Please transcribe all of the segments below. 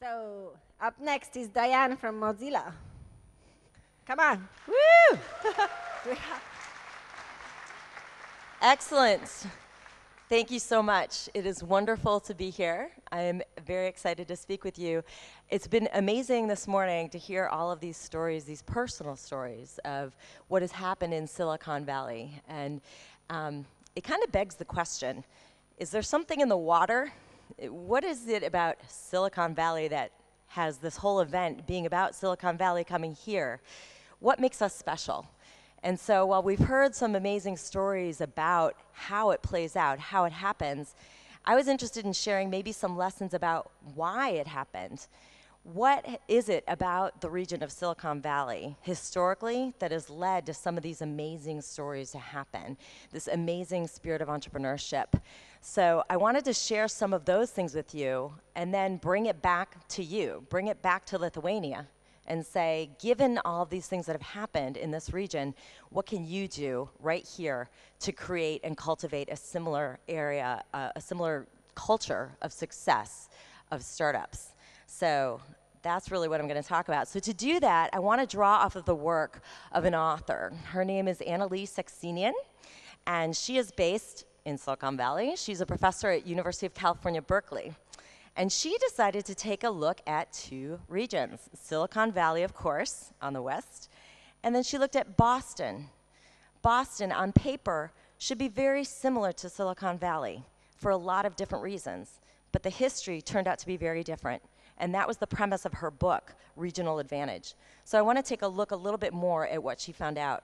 So up next is Diane from Mozilla. Come on. Woo! Excellent. Thank you so much. It is wonderful to be here. I am very excited to speak with you. It's been amazing this morning to hear all of these stories, these personal stories of what has happened in Silicon Valley. And it kind of begs the question, is there something in the water? What is it about Silicon Valley that has this whole event being about Silicon Valley coming here? What makes us special? And so while we've heard some amazing stories about how it plays out, how it happens, I was interested in sharing maybe some lessons about why it happened. What is it about the region of Silicon Valley historically that has led to some of these amazing stories to happen, this amazing spirit of entrepreneurship? So I wanted to share some of those things with you and then bring it back to you, bring it back to Lithuania and say, given all of these things that have happened in this region, what can you do right here to create and cultivate a similar area, a similar culture of success of startups? So that's really what I'm going to talk about. So to do that, I want to draw off of the work of an author. Her name is Annalise Saxenian, and she is based in Silicon Valley. She's a professor at University of California, Berkeley. And she decided to take a look at two regions, Silicon Valley, of course, on the west, and then she looked at Boston. Boston, on paper, should be very similar to Silicon Valley for a lot of different reasons, but the history turned out to be very different. And that was the premise of her book, Regional Advantage. So I want to take a look a little bit more at what she found out.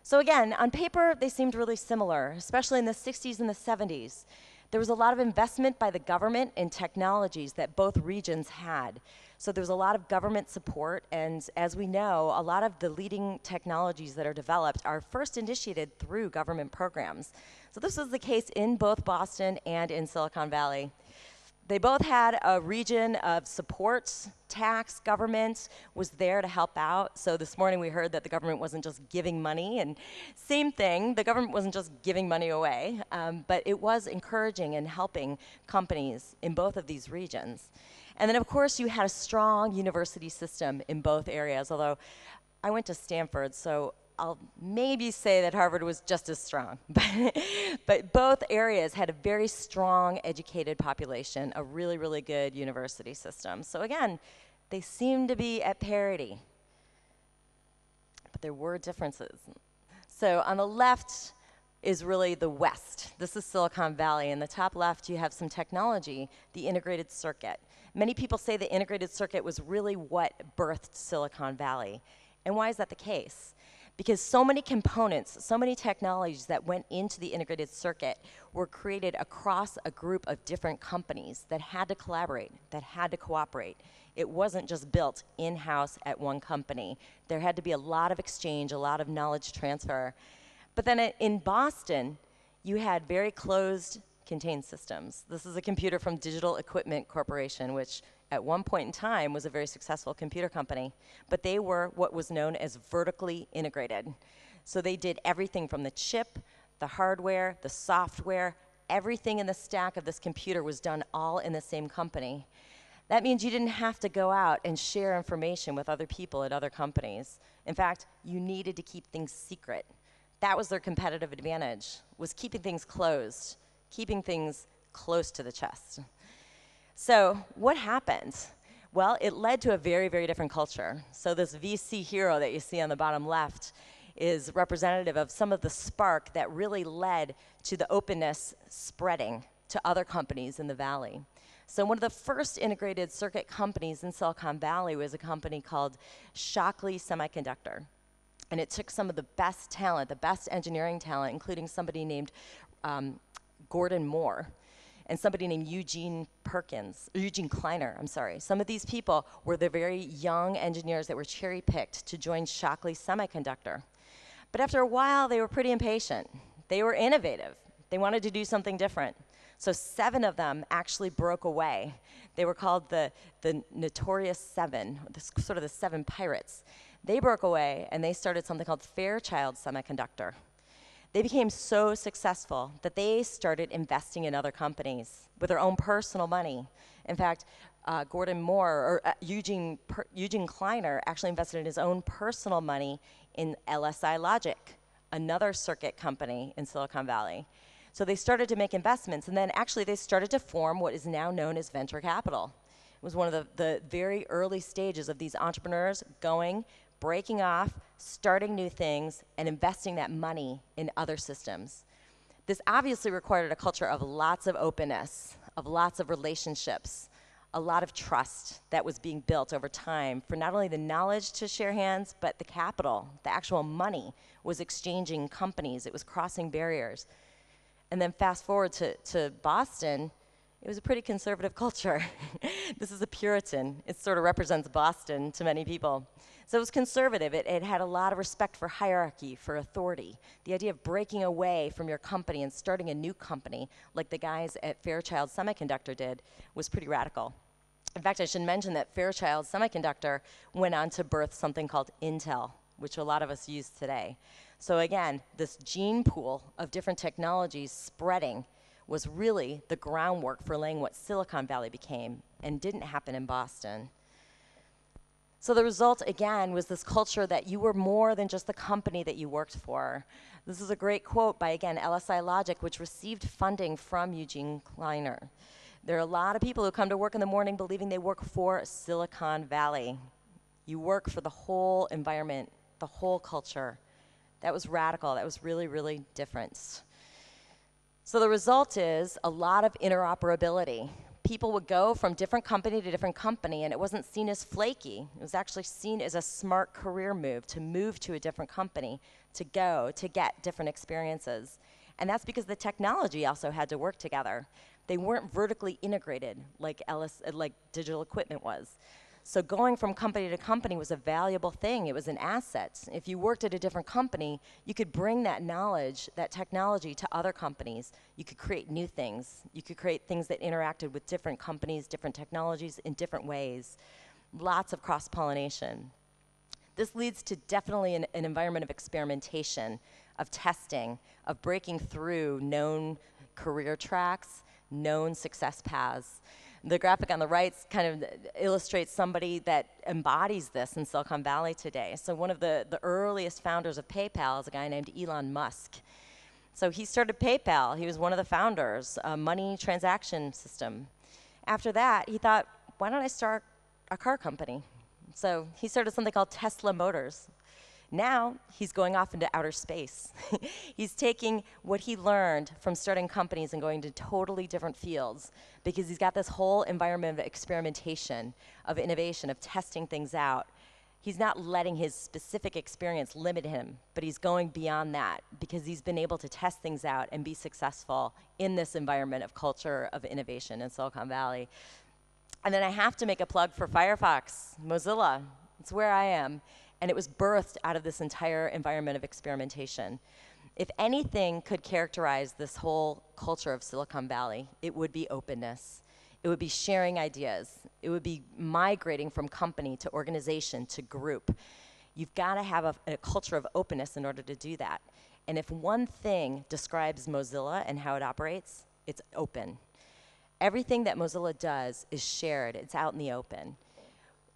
So again, on paper, they seemed really similar, especially in the 60s and the 70s. There was a lot of investment by the government in technologies that both regions had. So there was a lot of government support, and as we know, a lot of the leading technologies that are developed are first initiated through government programs. So this was the case in both Boston and in Silicon Valley. They both had a region of support, tax, government was there to help out. So this morning we heard that the government wasn't just giving money, and same thing, the government wasn't just giving money away, but it was encouraging and helping companies in both of these regions. And then of course you had a strong university system in both areas, although I went to Stanford, so I'll maybe say that Harvard was just as strong. But both areas had a very strong educated population, a really, really good university system. So again, they seem to be at parity. But there were differences. So on the left is really the West. This is Silicon Valley. In the top left, you have some technology, the integrated circuit. Many people say the integrated circuit was really what birthed Silicon Valley. And why is that the case? Because so many components, so many technologies that went into the integrated circuit were created across a group of different companies that had to collaborate, that had to cooperate. It wasn't just built in-house at one company. There had to be a lot of exchange, a lot of knowledge transfer. But then in Boston, you had very closed, contained systems. This is a computer from Digital Equipment Corporation, which at one point in time was a very successful computer company, but they were what was known as vertically integrated. So they did everything from the chip, the hardware, the software, everything in the stack of this computer was done all in the same company. That means you didn't have to go out and share information with other people at other companies. In fact, you needed to keep things secret. That was their competitive advantage, was keeping things closed, keeping things close to the chest. So what happened? Well, it led to a very, very different culture. So this VC hero that you see on the bottom left is representative of some of the spark that really led to the openness spreading to other companies in the valley. So one of the first integrated circuit companies in Silicon Valley was a company called Shockley Semiconductor. And it took some of the best talent, the best engineering talent, including somebody named Gordon Moore, and somebody named Eugene Kleiner, I'm sorry. Some of these people were the very young engineers that were cherry-picked to join Shockley Semiconductor. But after a while, they were pretty impatient. They were innovative. They wanted to do something different. So 7 of them actually broke away. They were called the Notorious Seven, sort of the 7 pirates. They broke away, and they started something called Fairchild Semiconductor. They became so successful that they started investing in other companies with their own personal money. In fact, Gordon Moore, or Eugene Kleiner actually invested in his own personal money in LSI Logic, another circuit company in Silicon Valley. So they started to make investments, and then actually they started to form what is now known as venture capital. It was one of the very early stages of these entrepreneurs breaking off, starting new things, and investing that money in other systems. This obviously required a culture of lots of openness, of lots of relationships, a lot of trust that was being built over time for not only the knowledge to share hands, but the capital, the actual money was exchanging companies, it was crossing barriers. And then fast forward to Boston, it was a pretty conservative culture. This is a Puritan. It sort of represents Boston to many people. So it was conservative. It had a lot of respect for hierarchy, for authority. The idea of breaking away from your company and starting a new company, like the guys at Fairchild Semiconductor did, was pretty radical. In fact, I should mention that Fairchild Semiconductor went on to birth something called Intel, which a lot of us use today. So again, this gene pool of different technologies spreading was really the groundwork for laying what Silicon Valley became, and didn't happen in Boston. So the result, again, was this culture that you were more than just the company that you worked for. This is a great quote by, again, LSI Logic, which received funding from Eugene Kleiner. There are a lot of people who come to work in the morning believing they work for Silicon Valley. You work for the whole environment, the whole culture. That was radical. That was really, really different. So the result is a lot of interoperability. People would go from different company to different company, and it wasn't seen as flaky. It was actually seen as a smart career move to a different company, to get different experiences. And that's because the technology also had to work together. They weren't vertically integrated like digital equipment was. So going from company to company was a valuable thing. It was an asset. If you worked at a different company, you could bring that knowledge, that technology to other companies. You could create new things. You could create things that interacted with different companies, different technologies in different ways. Lots of cross-pollination. This leads to definitely an environment of experimentation, of testing, of breaking through known career tracks, known success paths. The graphic on the right kind of illustrates somebody that embodies this in Silicon Valley today. So one of the earliest founders of PayPal is a guy named Elon Musk. So he started PayPal. He was one of the founders, a money transaction system. After that, he thought, why don't I start a car company? So he started something called Tesla Motors. Now, he's going off into outer space. He's taking what he learned from starting companies and going to totally different fields, because he's got this whole environment of experimentation, of innovation, of testing things out. He's not letting his specific experience limit him, but he's going beyond that, because he's been able to test things out and be successful in this environment of culture, of innovation in Silicon Valley. And then I have to make a plug for Firefox, Mozilla. It's where I am. And it was birthed out of this entire environment of experimentation. If anything could characterize this whole culture of Silicon Valley, it would be openness. It would be sharing ideas. It would be migrating from company to organization to group. You've got to have a culture of openness in order to do that. And if one thing describes Mozilla and how it operates, it's open. Everything that Mozilla does is shared. It's out in the open.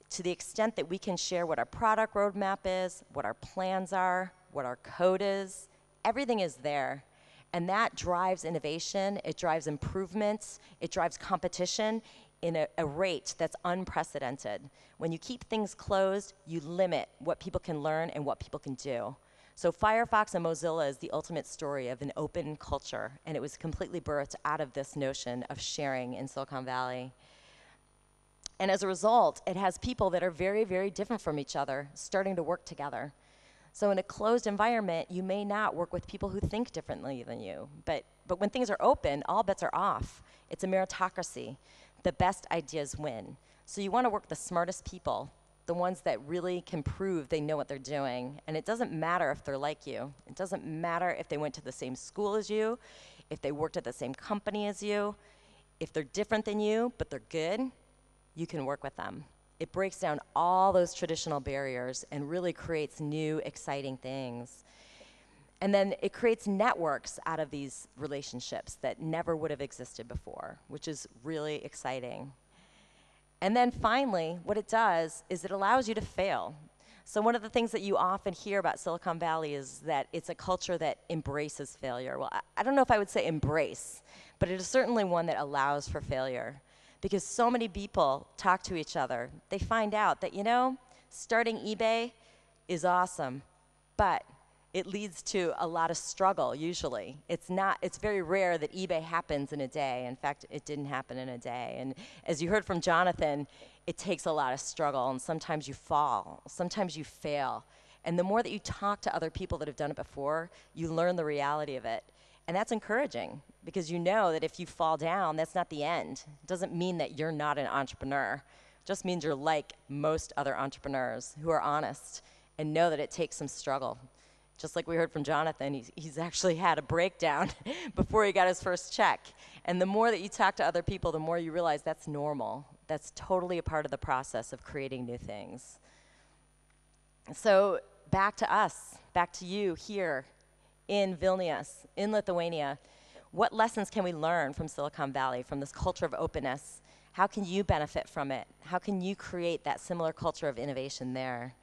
To the extent that we can share what our product roadmap is, what our plans are, what our code is, everything is there. And that drives innovation, it drives improvements, it drives competition in a rate that's unprecedented. When you keep things closed, you limit what people can learn and what people can do. So Firefox and Mozilla is the ultimate story of an open culture, and it was completely birthed out of this notion of sharing in Silicon Valley. And as a result, it has people that are very, very different from each other starting to work together. So in a closed environment, you may not work with people who think differently than you. But when things are open, all bets are off. It's a meritocracy. The best ideas win. So you want to work with the smartest people, the ones that really can prove they know what they're doing. And it doesn't matter if they're like you. It doesn't matter if they went to the same school as you, if they worked at the same company as you. If they're different than you, but they're good, you can work with them. It breaks down all those traditional barriers and really creates new, exciting things. And then it creates networks out of these relationships that never would have existed before, which is really exciting. And then finally, what it does is it allows you to fail. So one of the things that you often hear about Silicon Valley is that it's a culture that embraces failure. Well, I don't know if I would say embrace, but it is certainly one that allows for failure. Because so many people talk to each other. They find out that, you know, starting eBay is awesome, but it leads to a lot of struggle, usually. It's very rare that eBay happens in a day. In fact, it didn't happen in a day. And as you heard from Jonathan, it takes a lot of struggle, and sometimes you fall, sometimes you fail. And the more that you talk to other people that have done it before, you learn the reality of it. And that's encouraging, because you know that if you fall down, that's not the end. It doesn't mean that you're not an entrepreneur. It just means you're like most other entrepreneurs who are honest and know that it takes some struggle. Just like we heard from Jonathan, he's actually had a breakdown before he got his first check. And the more that you talk to other people, the more you realize that's normal. That's totally a part of the process of creating new things. So back to us, back to you here in Vilnius, in Lithuania. What lessons can we learn from Silicon Valley, from this culture of openness? How can you benefit from it? How can you create that similar culture of innovation there?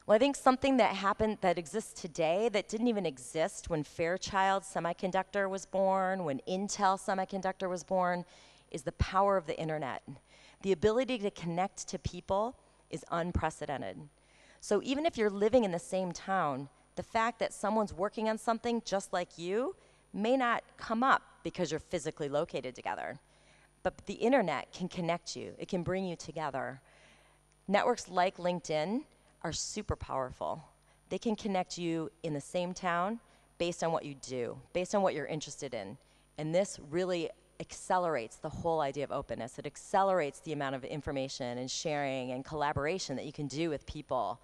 Well, I think something that happened that exists today that didn't even exist when Fairchild Semiconductor was born, when Intel Semiconductor was born, is the power of the internet. The ability to connect to people is unprecedented. So even if you're living in the same town, the fact that someone's working on something just like you may not come up because you're physically located together. But the internet can connect you. It can bring you together. Networks like LinkedIn are super powerful. They can connect you in the same town based on what you do, based on what you're interested in. And this really accelerates the whole idea of openness. It accelerates the amount of information and sharing and collaboration that you can do with people.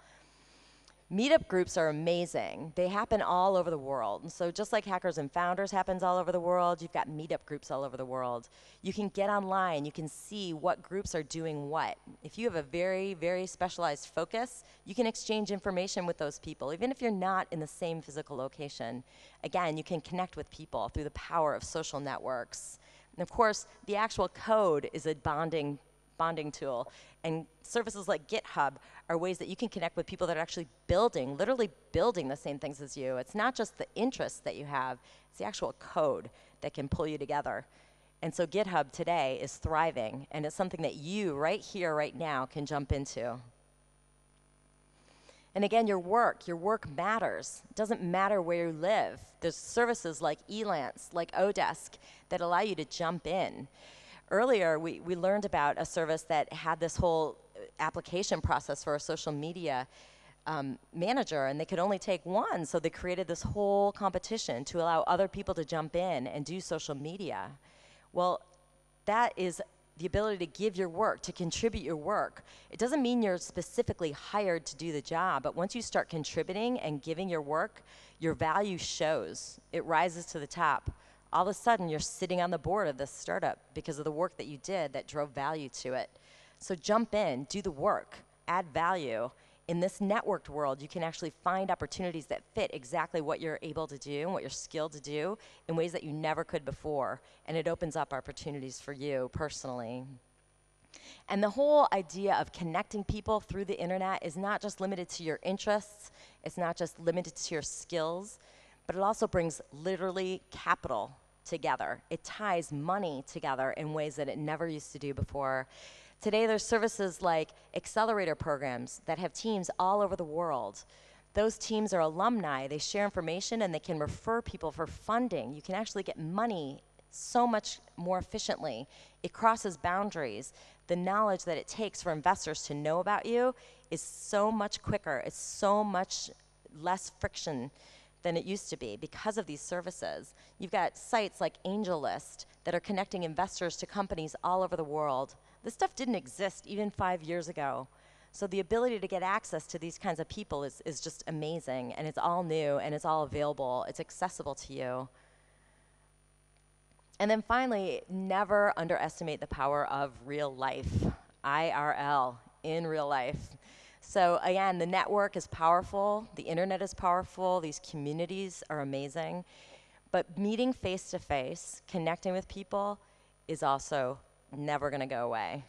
Meetup groups are amazing. They happen all over the world. And so just like Hackers and Founders happens all over the world, you've got meetup groups all over the world. You can get online, you can see what groups are doing what. If you have a very, very specialized focus, you can exchange information with those people, even if you're not in the same physical location. Again, you can connect with people through the power of social networks. And of course, the actual code is a bonding tool. And services like GitHub are ways that you can connect with people that are actually building, literally building the same things as you. It's not just the interests that you have, it's the actual code that can pull you together. And so GitHub today is thriving, and it's something that you, right here, right now, can jump into. And again, your work matters. It doesn't matter where you live. There's services like Elance, like Odesk, that allow you to jump in. Earlier, we learned about a service that had this whole application process for a social media manager, and they could only take one, so they created this whole competition to allow other people to jump in and do social media. Well, that is the ability to give your work, to contribute your work. It doesn't mean you're specifically hired to do the job, but once you start contributing and giving your work, your value shows. It rises to the top. All of a sudden, you're sitting on the board of this startup because of the work that you did that drove value to it. So jump in, do the work, add value. In this networked world, you can actually find opportunities that fit exactly what you're able to do and what you're skilled to do in ways that you never could before. And it opens up opportunities for you personally. And the whole idea of connecting people through the internet is not just limited to your interests, it's not just limited to your skills, but it also brings literally capital together. It ties money together in ways that it never used to do before. Today, there's services like accelerator programs that have teams all over the world. Those teams are alumni. They share information, and they can refer people for funding. You can actually get money so much more efficiently. It crosses boundaries. The knowledge that it takes for investors to know about you is so much quicker. It's so much less friction than it used to be because of these services. You've got sites like AngelList that are connecting investors to companies all over the world. This stuff didn't exist even 5 years ago. So the ability to get access to these kinds of people is just amazing, and it's all new, and it's all available. It's accessible to you. And then finally, never underestimate the power of real life, IRL, in real life. So again, the network is powerful, the internet is powerful, these communities are amazing, but meeting face-to-face, connecting with people is also never gonna go away.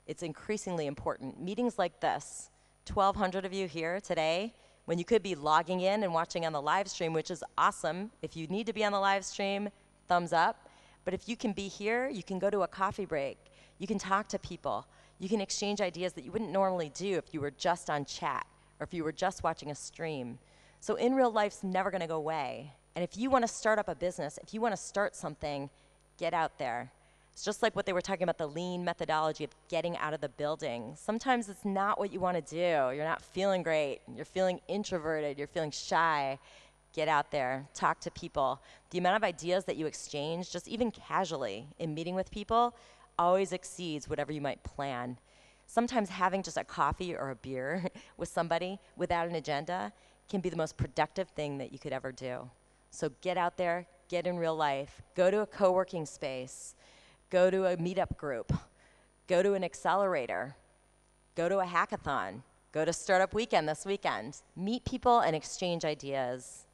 It's increasingly important. Meetings like this, 1,200 of you here today, when you could be logging in and watching on the live stream, which is awesome. If you need to be on the live stream, thumbs up. But if you can be here, you can go to a coffee break. You can talk to people. You can exchange ideas that you wouldn't normally do if you were just on chat or if you were just watching a stream. So in real life's never gonna go away. And if you wanna start up a business, if you wanna start something, get out there. It's just like what they were talking about, the lean methodology of getting out of the building. Sometimes it's not what you wanna do. You're not feeling great. You're feeling introverted. You're feeling shy. Get out there, talk to people. The amount of ideas that you exchange, just even casually in meeting with people, always exceeds whatever you might plan. Sometimes having just a coffee or a beer with somebody without an agenda can be the most productive thing that you could ever do. So get out there, get in real life, go to a co-working space, go to a meetup group, go to an accelerator, go to a hackathon, go to Startup Weekend this weekend. Meet people and exchange ideas.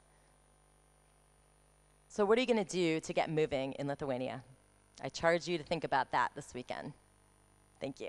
So what are you gonna do to get moving in Lithuania? I charge you to think about that this weekend. Thank you.